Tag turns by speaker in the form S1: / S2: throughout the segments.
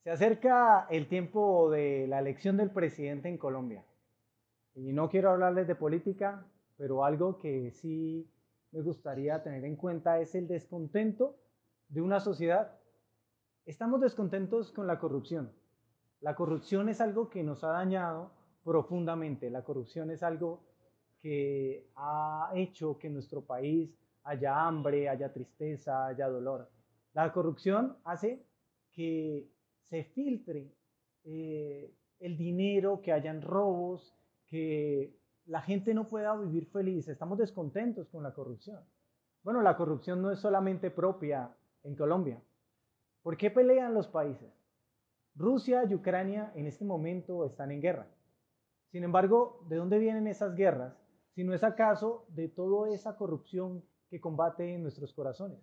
S1: Se acerca el tiempo de la elección del presidente en Colombia. Y no quiero hablarles de política, pero algo que sí me gustaría tener en cuenta es el descontento de una sociedad. Estamos descontentos con la corrupción. La corrupción es algo que nos ha dañado profundamente. La corrupción es algo que ha hecho que en nuestro país haya hambre, haya tristeza, haya dolor. La corrupción hace que se filtre el dinero, que hayan robos, que la gente no pueda vivir feliz. Estamos descontentos con la corrupción. Bueno, la corrupción no es solamente propia en Colombia. ¿Por qué pelean los países? Rusia y Ucrania en este momento están en guerra. Sin embargo, ¿de dónde vienen esas guerras? Si no es acaso de toda esa corrupción que combate en nuestros corazones.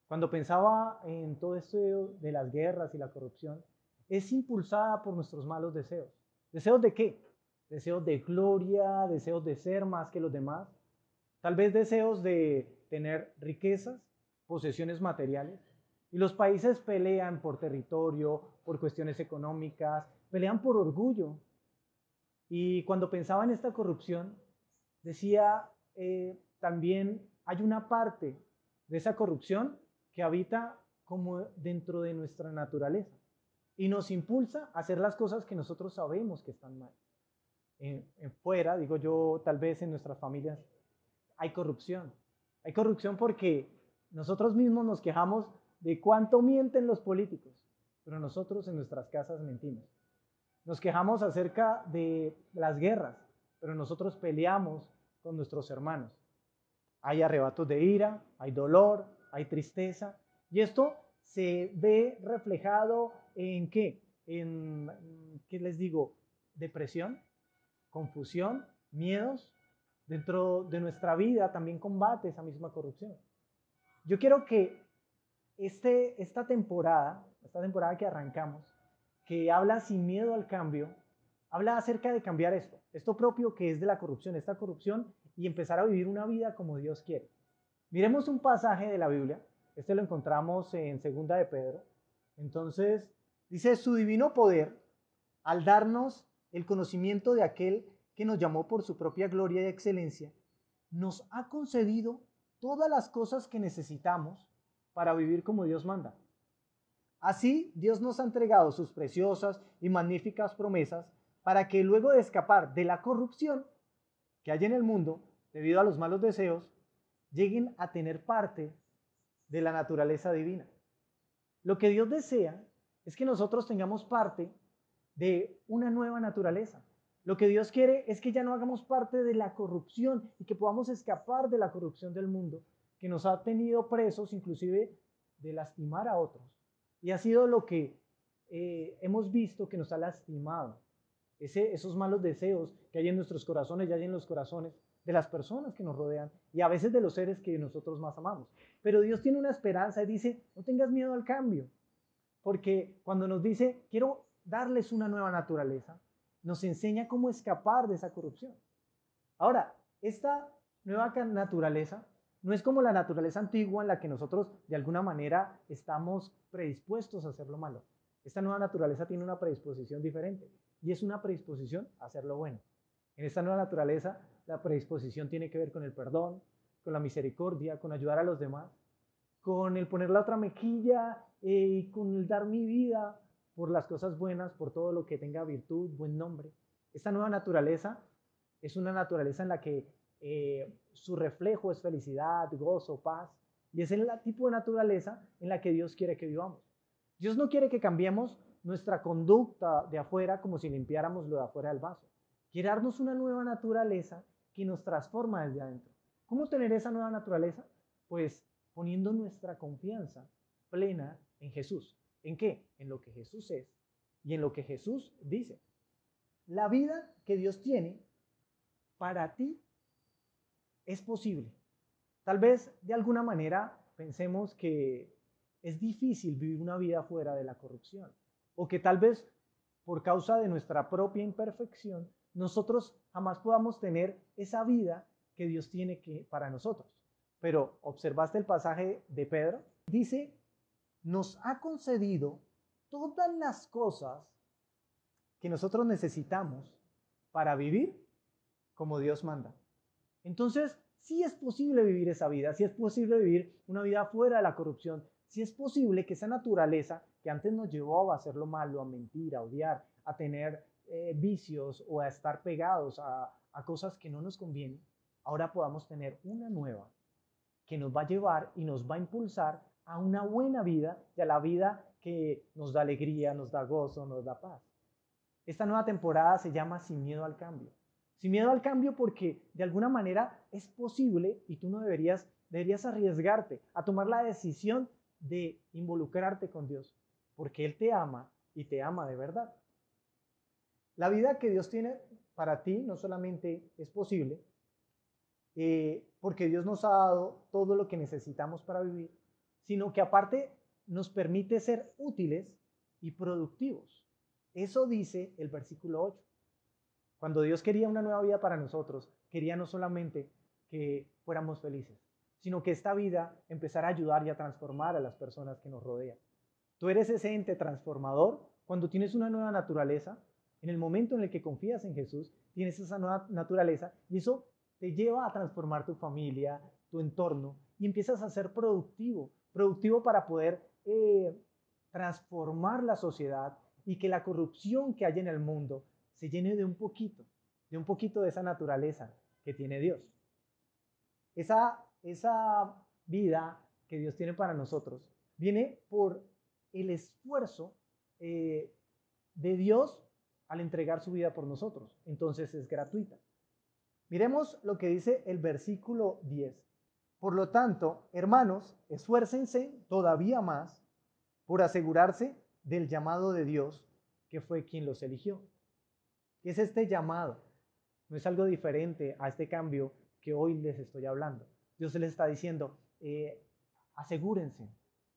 S1: Cuando pensaba en todo esto de las guerras y la corrupción, es impulsada por nuestros malos deseos. ¿Deseos de qué? Deseos de gloria, deseos de ser más que los demás, tal vez deseos de tener riquezas, posesiones materiales. Y los países pelean por territorio, por cuestiones económicas, pelean por orgullo. Y cuando pensaba en esta corrupción, decía, también hay una parte de esa corrupción que habita como dentro de nuestra naturaleza y nos impulsa a hacer las cosas que nosotros sabemos que están mal. Fuera, digo yo, tal vez en nuestras familias hay corrupción. Hay corrupción porque nosotros mismos nos quejamos de cuánto mienten los políticos, pero nosotros en nuestras casas mentimos. Nos quejamos acerca de las guerras, pero nosotros peleamos con nuestros hermanos. Hay arrebatos de ira, hay dolor, hay tristeza, y esto se ve reflejado en ¿qué? ¿Qué les digo? Depresión, confusión, miedos. Dentro de nuestra vida también combate esa misma corrupción. Yo quiero que esta temporada que arrancamos, que habla sin miedo al cambio, habla acerca de cambiar esto propio que es de la corrupción, esta corrupción, y empezar a vivir una vida como Dios quiere. Miremos un pasaje de la Biblia, lo encontramos en Segunda de Pedro. Entonces, dice, su divino poder, al darnos el conocimiento de aquel que nos llamó por su propia gloria y excelencia, nos ha concedido todas las cosas que necesitamos para vivir como Dios manda. Así, Dios nos ha entregado sus preciosas y magníficas promesas para que luego de escapar de la corrupción que hay en el mundo debido a los malos deseos, lleguen a tener parte de la naturaleza divina. Lo que Dios desea es que nosotros tengamos parte de una nueva naturaleza. Lo que Dios quiere es que ya no hagamos parte de la corrupción y que podamos escapar de la corrupción del mundo que nos ha tenido presos, inclusive de lastimar a otros. Y ha sido lo que hemos visto que nos ha lastimado. Esos malos deseos que hay en nuestros corazones y hay en los corazones de las personas que nos rodean y a veces de los seres que nosotros más amamos. Pero Dios tiene una esperanza y dice, no tengas miedo al cambio. Porque cuando nos dice, quiero darles una nueva naturaleza, nos enseña cómo escapar de esa corrupción. Ahora, esta nueva naturaleza no es como la naturaleza antigua en la que nosotros de alguna manera estamos predispuestos a hacer lo malo. Esta nueva naturaleza tiene una predisposición diferente y es una predisposición a hacer lo bueno. En esta nueva naturaleza, la predisposición tiene que ver con el perdón, con la misericordia, con ayudar a los demás, con el poner la otra mejilla y con el dar mi vida por las cosas buenas, por todo lo que tenga virtud, buen nombre. Esta nueva naturaleza es una naturaleza en la que su reflejo es felicidad, gozo, paz, y es el tipo de naturaleza en la que Dios quiere que vivamos. Dios no quiere que cambiemos nuestra conducta de afuera como si limpiáramos lo de afuera del vaso. Quiere darnos una nueva naturaleza que nos transforma desde adentro. ¿Cómo tener esa nueva naturaleza? Pues poniendo nuestra confianza plena en Jesús. ¿En qué? En lo que Jesús es y en lo que Jesús dice. La vida que Dios tiene para ti es posible. Tal vez de alguna manera pensemos que es difícil vivir una vida fuera de la corrupción o que tal vez por causa de nuestra propia imperfección nosotros jamás podamos tener esa vida que Dios tiene para nosotros. Pero ¿observaste el pasaje de Pedro? Dice, nos ha concedido todas las cosas que nosotros necesitamos para vivir como Dios manda. Entonces, sí es posible vivir esa vida, sí es posible vivir una vida fuera de la corrupción, sí es posible que esa naturaleza que antes nos llevó a hacer lo malo, a mentir, a odiar, a tener vicios o a estar pegados a cosas que no nos convienen, ahora podamos tener una nueva que nos va a llevar y nos va a impulsar a una buena vida y a la vida que nos da alegría, nos da gozo, nos da paz. Esta nueva temporada se llama Sin miedo al cambio. Sin miedo al cambio porque de alguna manera es posible y tú no deberías arriesgarte a tomar la decisión de involucrarte con Dios, porque Él te ama y te ama de verdad. La vida que Dios tiene para ti no solamente es posible, porque Dios nos ha dado todo lo que necesitamos para vivir, sino que aparte nos permite ser útiles y productivos. Eso dice el versículo 8. Cuando Dios quería una nueva vida para nosotros, quería no solamente que fuéramos felices, sino que esta vida empezara a ayudar y a transformar a las personas que nos rodean. Tú eres ese ente transformador cuando tienes una nueva naturaleza. En el momento en el que confías en Jesús, tienes esa nueva naturaleza y eso te lleva a transformar tu familia, tu entorno y empiezas a ser productivo para poder transformar la sociedad y que la corrupción que hay en el mundo se llene de un poquito de esa naturaleza que tiene Dios. Esa vida que Dios tiene para nosotros viene por el esfuerzo de Dios al entregar su vida por nosotros. Entonces es gratuita. Miremos lo que dice el versículo 10. Por lo tanto, hermanos, esfuércense todavía más por asegurarse del llamado de Dios, que fue quien los eligió. ¿Qué es este llamado? No es algo diferente a este cambio que hoy les estoy hablando. Dios les está diciendo, asegúrense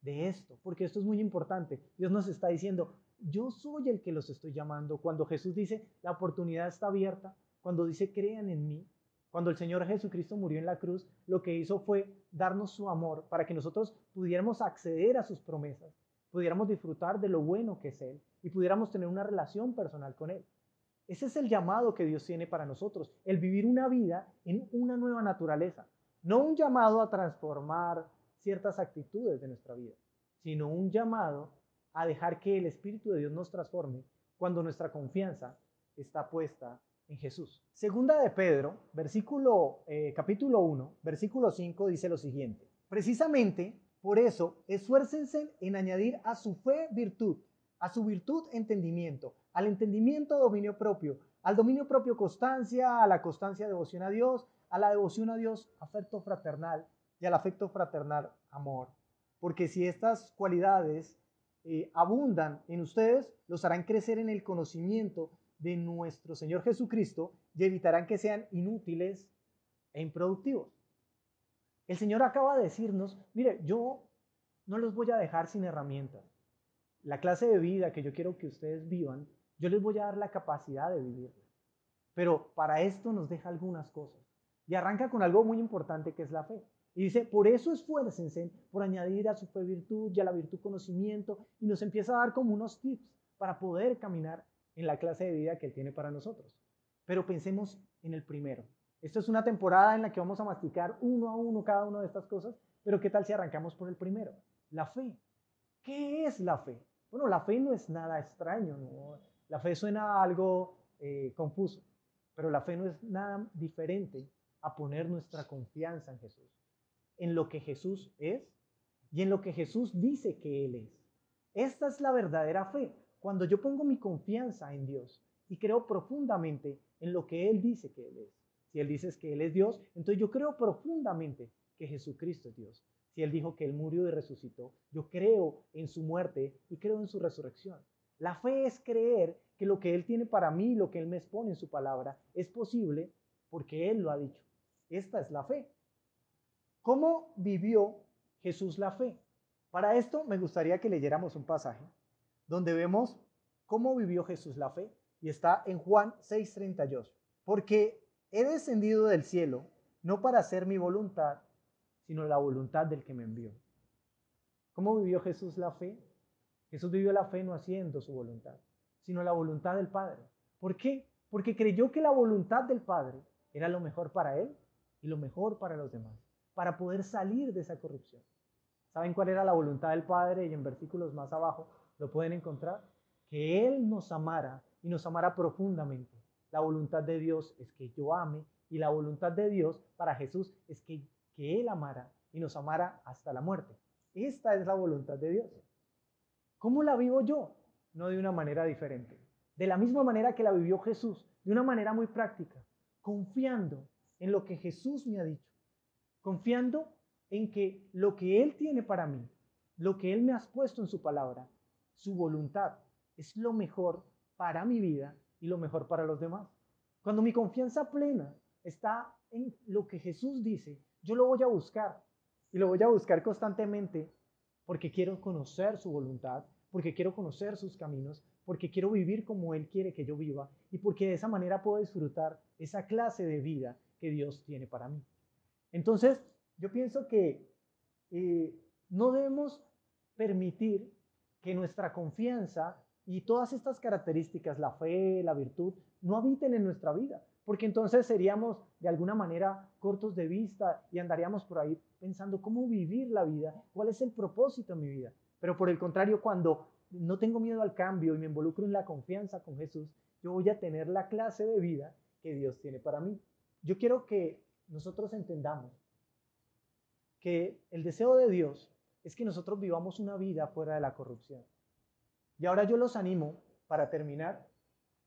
S1: de esto, porque esto es muy importante. Dios nos está diciendo, yo soy el que los estoy llamando. Cuando Jesús dice, la oportunidad está abierta, cuando dice, crean en mí, cuando el Señor Jesucristo murió en la cruz, lo que hizo fue darnos su amor para que nosotros pudiéramos acceder a sus promesas, pudiéramos disfrutar de lo bueno que es Él y pudiéramos tener una relación personal con Él. Ese es el llamado que Dios tiene para nosotros, el vivir una vida en una nueva naturaleza. No un llamado a transformar ciertas actitudes de nuestra vida, sino un llamado a dejar que el Espíritu de Dios nos transforme cuando nuestra confianza está puesta en Jesús. Segunda de Pedro, capítulo 1, versículo 5 dice lo siguiente. Precisamente por eso, esfuércense en añadir a su fe virtud, a su virtud entendimiento, al entendimiento dominio propio, al dominio propio constancia, a la constancia devoción a Dios, a la devoción a Dios afecto fraternal y al afecto fraternal amor. Porque si estas cualidades abundan en ustedes, los harán crecer en el conocimiento de nuestro Señor Jesucristo y evitarán que sean inútiles e improductivos. El Señor acaba de decirnos, mire, yo no los voy a dejar sin herramientas. La clase de vida que yo quiero que ustedes vivan, yo les voy a dar la capacidad de vivirla. Pero para esto nos deja algunas cosas. Y arranca con algo muy importante que es la fe. Y dice, por eso esfuércense por añadir a su fe virtud y a la virtud conocimiento. Y nos empieza a dar como unos tips para poder caminar en la clase de vida que Él tiene para nosotros. Pero pensemos en el primero. Esto es una temporada en la que vamos a masticar uno a uno cada una de estas cosas. Pero ¿qué tal si arrancamos por el primero? La fe. ¿Qué es la fe? Bueno, la fe no es nada extraño, ¿no? La fe suena a algo confuso, pero la fe no es nada diferente a poner nuestra confianza en Jesús, en lo que Jesús es y en lo que Jesús dice que Él es. Esta es la verdadera fe, cuando yo pongo mi confianza en Dios y creo profundamente en lo que Él dice que Él es. Si Él dice que Él es Dios, entonces yo creo profundamente que Jesucristo es Dios. Si Él dijo que Él murió y resucitó, yo creo en su muerte y creo en su resurrección. La fe es creer que lo que Él tiene para mí, lo que Él me expone en su palabra, es posible porque Él lo ha dicho. Esta es la fe. ¿Cómo vivió Jesús la fe? Para esto me gustaría que leyéramos un pasaje donde vemos cómo vivió Jesús la fe y está en Juan 6:38. Porque he descendido del cielo no para hacer mi voluntad, sino la voluntad del que me envió. ¿Cómo vivió Jesús la fe? Jesús vivió la fe no haciendo su voluntad, sino la voluntad del Padre. ¿Por qué? Porque creyó que la voluntad del Padre era lo mejor para él y lo mejor para los demás, para poder salir de esa corrupción. ¿Saben cuál era la voluntad del Padre? Y en versículos más abajo lo pueden encontrar. Que Él nos amara y nos amara profundamente. La voluntad de Dios es que yo ame y la voluntad de Dios para Jesús es que Él amara y nos amara hasta la muerte. Esta es la voluntad de Dios. ¿Cómo la vivo yo? No de una manera diferente. De la misma manera que la vivió Jesús, de una manera muy práctica, confiando en lo que Jesús me ha dicho, confiando en que lo que Él tiene para mí, lo que Él me ha puesto en su palabra, su voluntad, es lo mejor para mi vida y lo mejor para los demás. Cuando mi confianza plena está en lo que Jesús dice, yo lo voy a buscar y lo voy a buscar constantemente porque quiero conocer su voluntad, porque quiero conocer sus caminos, porque quiero vivir como Él quiere que yo viva y porque de esa manera puedo disfrutar esa clase de vida que Dios tiene para mí. Entonces, yo pienso que no debemos permitir que nuestra confianza y todas estas características, la fe, la virtud, no habiten en nuestra vida, porque entonces seríamos de alguna manera cortos de vista y andaríamos por ahí pensando cómo vivir la vida, cuál es el propósito de mi vida. Pero por el contrario, cuando no tengo miedo al cambio y me involucro en la confianza con Jesús, yo voy a tener la clase de vida que Dios tiene para mí. Yo quiero que nosotros entendamos que el deseo de Dios es que nosotros vivamos una vida fuera de la corrupción. Y ahora yo los animo, para terminar,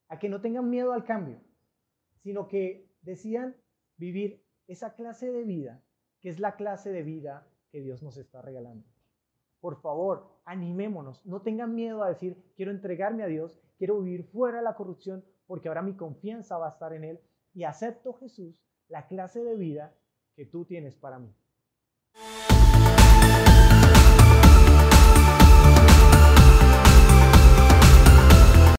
S1: a que no tengan miedo al cambio, sino que decidan vivir esa clase de vida, que es la clase de vida que Dios nos está regalando. Por favor, animémonos, no tengan miedo a decir, quiero entregarme a Dios, quiero vivir fuera de la corrupción, porque ahora mi confianza va a estar en Él y acepto, Jesús, la clase de vida que tú tienes para mí.